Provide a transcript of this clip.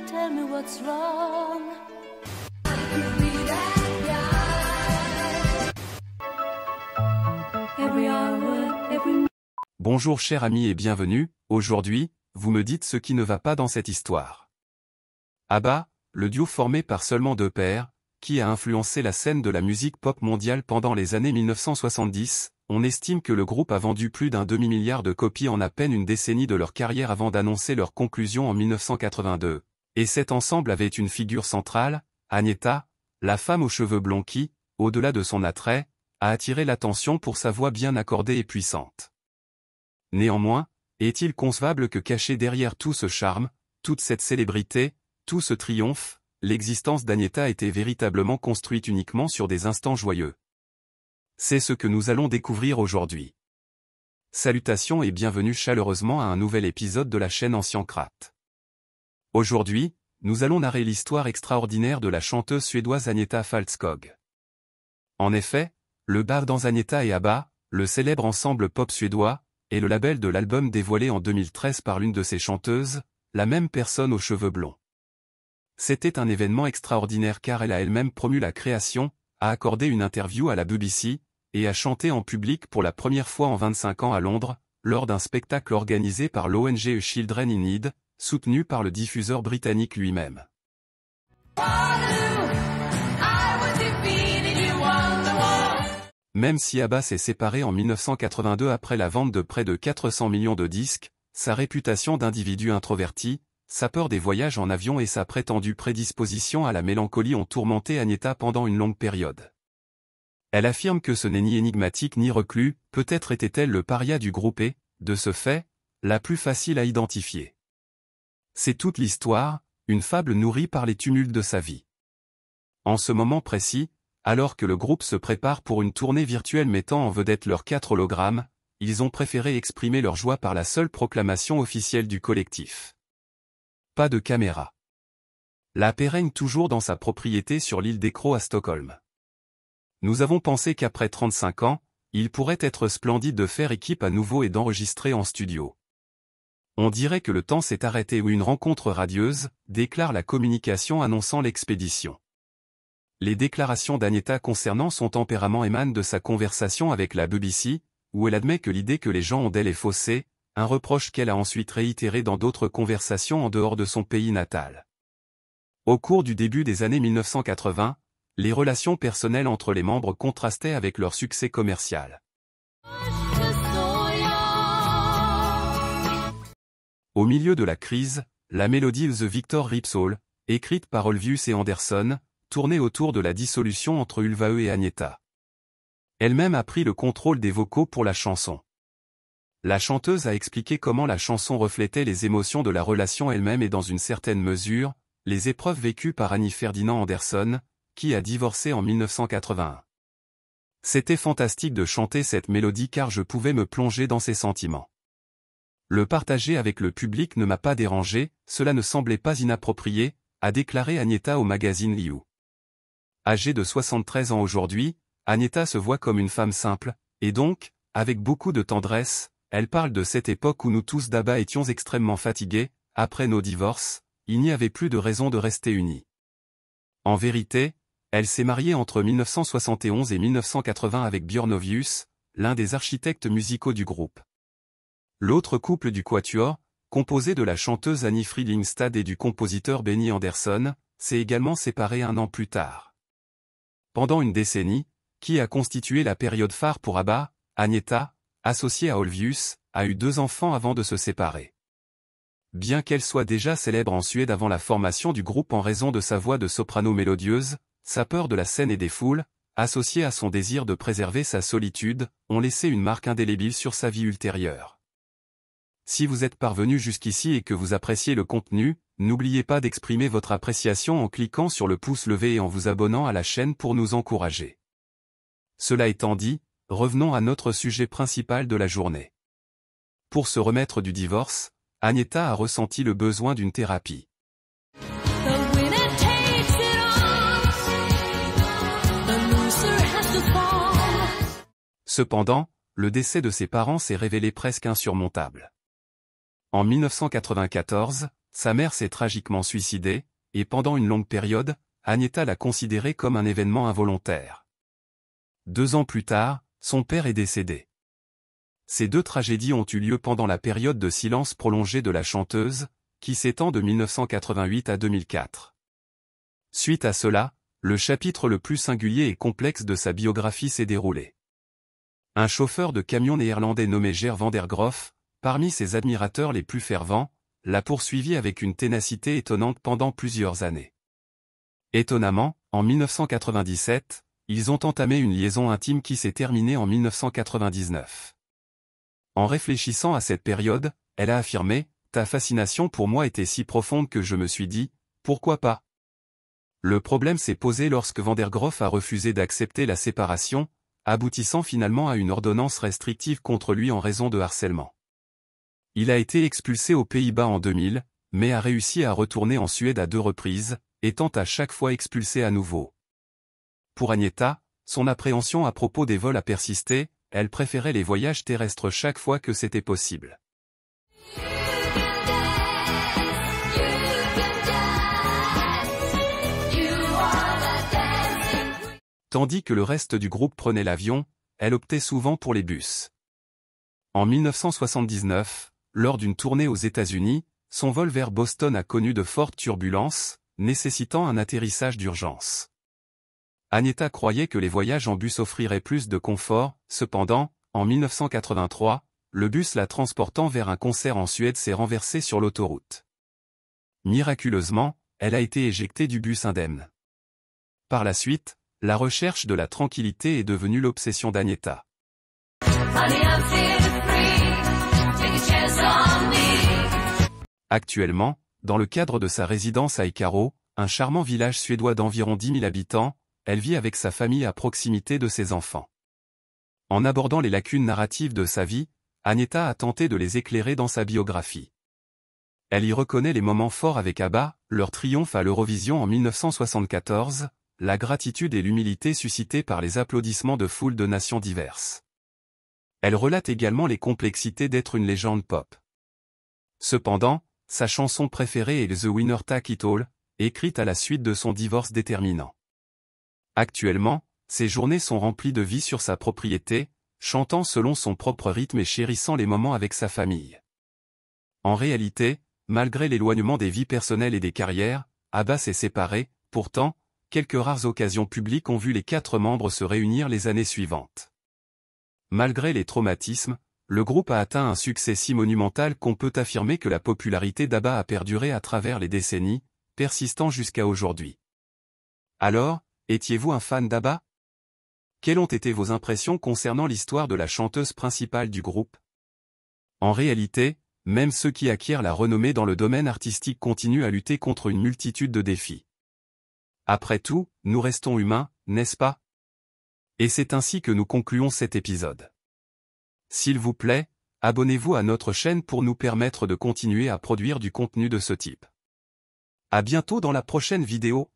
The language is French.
tell me what's wrong. Every hour, every... Bonjour chers amis et bienvenue, aujourd'hui, vous me dites ce qui ne va pas dans cette histoire. ABBA, le duo formé par seulement deux pairs, qui a influencé la scène de la musique pop mondiale pendant les années 1970, on estime que le groupe a vendu plus d'un demi-milliard de copies en à peine une décennie de leur carrière avant d'annoncer leur conclusion en 1982. Et cet ensemble avait une figure centrale, Agnetha, la femme aux cheveux blonds qui, au-delà de son attrait, a attiré l'attention pour sa voix bien accordée et puissante. Néanmoins, est-il concevable que caché derrière tout ce charme, toute cette célébrité, tout ce triomphe, l'existence d'Agnetha était véritablement construite uniquement sur des instants joyeux? C'est ce que nous allons découvrir aujourd'hui. Salutations et bienvenue chaleureusement à un nouvel épisode de la chaîne Anciancrate. Aujourd'hui, nous allons narrer l'histoire extraordinaire de la chanteuse suédoise Agnetha Fältskog. En effet, le Bardens Agnetha et ABBA, le célèbre ensemble pop suédois, est le label de l'album dévoilé en 2013 par l'une de ses chanteuses, la même personne aux cheveux blonds. C'était un événement extraordinaire car elle a elle-même promu la création, a accordé une interview à la BBC, et a chanté en public pour la première fois en 25 ans à Londres, lors d'un spectacle organisé par l'ONG Children in Need, soutenu par le diffuseur britannique lui-même. Même si ABBA s'est séparé en 1982 après la vente de près de 400 millions de disques, sa réputation d'individu introverti, sa peur des voyages en avion et sa prétendue prédisposition à la mélancolie ont tourmenté Agnetha pendant une longue période. Elle affirme que ce n'est ni énigmatique ni reclus, peut-être était-elle le paria du groupe et, de ce fait, la plus facile à identifier. C'est toute l'histoire, une fable nourrie par les tumultes de sa vie. En ce moment précis, alors que le groupe se prépare pour une tournée virtuelle mettant en vedette leurs 4 hologrammes, ils ont préféré exprimer leur joie par la seule proclamation officielle du collectif. Pas de caméra. La paix règne toujours dans sa propriété sur l'île d'Ecro à Stockholm. Nous avons pensé qu'après 35 ans, il pourrait être splendide de faire équipe à nouveau et d'enregistrer en studio. On dirait que le temps s'est arrêté ou une rencontre radieuse, déclare la communication annonçant l'expédition. Les déclarations d'Agnetha concernant son tempérament émanent de sa conversation avec la BBC, où elle admet que l'idée que les gens ont d'elle est faussée, un reproche qu'elle a ensuite réitéré dans d'autres conversations en dehors de son pays natal. Au cours du début des années 1980, les relations personnelles entre les membres contrastaient avec leur succès commercial. Au milieu de la crise, la mélodie The Victor Ripsall, écrite par Ulvaeus et Anderson, tournait autour de la dissolution entre Ulvaeus et Agnetha. Elle-même a pris le contrôle des vocaux pour la chanson. La chanteuse a expliqué comment la chanson reflétait les émotions de la relation elle-même et dans une certaine mesure, les épreuves vécues par Annie Ferdinand Anderson, qui a divorcé en 1981. C'était fantastique de chanter cette mélodie car je pouvais me plonger dans ses sentiments. Le partager avec le public ne m'a pas dérangé, cela ne semblait pas inapproprié, a déclaré Agnetha au magazine Liu. Âgée de 73 ans aujourd'hui, Agnetha se voit comme une femme simple, et donc, avec beaucoup de tendresse, elle parle de cette époque où nous tous d'ABBA étions extrêmement fatigués, après nos divorces, il n'y avait plus de raison de rester unis. En vérité, elle s'est mariée entre 1971 et 1980 avec Björn Ulvaeus, l'un des architectes musicaux du groupe. L'autre couple du quatuor, composé de la chanteuse Annie Fridlingstad et du compositeur Benny Andersson, s'est également séparé un an plus tard. Pendant une décennie, qui a constitué la période phare pour ABBA, Agnetha, associée à Ulvaeus, a eu 2 enfants avant de se séparer. Bien qu'elle soit déjà célèbre en Suède avant la formation du groupe en raison de sa voix de soprano mélodieuse, sa peur de la scène et des foules, associée à son désir de préserver sa solitude, ont laissé une marque indélébile sur sa vie ultérieure. Si vous êtes parvenu jusqu'ici et que vous appréciez le contenu, n'oubliez pas d'exprimer votre appréciation en cliquant sur le pouce levé et en vous abonnant à la chaîne pour nous encourager. Cela étant dit, revenons à notre sujet principal de la journée. Pour se remettre du divorce, Agnetha a ressenti le besoin d'une thérapie. Cependant, le décès de ses parents s'est révélé presque insurmontable. En 1994, sa mère s'est tragiquement suicidée, et pendant une longue période, Agnetha l'a considéré comme un événement involontaire. 2 ans plus tard, son père est décédé. Ces 2 tragédies ont eu lieu pendant la période de silence prolongé de la chanteuse, qui s'étend de 1988 à 2004. Suite à cela, le chapitre le plus singulier et complexe de sa biographie s'est déroulé. Un chauffeur de camion néerlandais nommé Ger van der Groff, parmi ses admirateurs les plus fervents, l'a poursuivi avec une ténacité étonnante pendant plusieurs années. Étonnamment, en 1997, ils ont entamé une liaison intime qui s'est terminée en 1999. En réfléchissant à cette période, elle a affirmé « Ta fascination pour moi était si profonde que je me suis dit, pourquoi pas ?» Le problème s'est posé lorsque Van der Groff a refusé d'accepter la séparation, aboutissant finalement à une ordonnance restrictive contre lui en raison de harcèlement. Il a été expulsé aux Pays-Bas en 2000, mais a réussi à retourner en Suède à 2 reprises, étant à chaque fois expulsé à nouveau. Pour Agnetha, son appréhension à propos des vols a persisté, elle préférait les voyages terrestres chaque fois que c'était possible. Tandis que le reste du groupe prenait l'avion, elle optait souvent pour les bus. En 1979, lors d'une tournée aux États-Unis, son vol vers Boston a connu de fortes turbulences, nécessitant un atterrissage d'urgence. Agnetha croyait que les voyages en bus offriraient plus de confort, cependant, en 1983, le bus la transportant vers un concert en Suède s'est renversé sur l'autoroute. Miraculeusement, elle a été éjectée du bus indemne. Par la suite, la recherche de la tranquillité est devenue l'obsession d'Agnetha. Actuellement, dans le cadre de sa résidence à Icaro, un charmant village suédois d'environ 10 000 habitants, elle vit avec sa famille à proximité de ses enfants. En abordant les lacunes narratives de sa vie, Agnetha a tenté de les éclairer dans sa biographie. Elle y reconnaît les moments forts avec ABBA, leur triomphe à l'Eurovision en 1974, la gratitude et l'humilité suscitées par les applaudissements de foules de nations diverses. Elle relate également les complexités d'être une légende pop. Cependant, sa chanson préférée est The Winner Take It All, écrite à la suite de son divorce déterminant. Actuellement, ses journées sont remplies de vie sur sa propriété, chantant selon son propre rythme et chérissant les moments avec sa famille. En réalité, malgré l'éloignement des vies personnelles et des carrières, ABBA s'est séparé, pourtant, quelques rares occasions publiques ont vu les 4 membres se réunir les années suivantes. Malgré les traumatismes, le groupe a atteint un succès si monumental qu'on peut affirmer que la popularité d'ABBA a perduré à travers les décennies, persistant jusqu'à aujourd'hui. Alors, étiez-vous un fan d'ABBA? Quelles ont été vos impressions concernant l'histoire de la chanteuse principale du groupe? En réalité, même ceux qui acquièrent la renommée dans le domaine artistique continuent à lutter contre une multitude de défis. Après tout, nous restons humains, n'est-ce pas? Et c'est ainsi que nous concluons cet épisode. S'il vous plaît, abonnez-vous à notre chaîne pour nous permettre de continuer à produire du contenu de ce type. À bientôt dans la prochaine vidéo.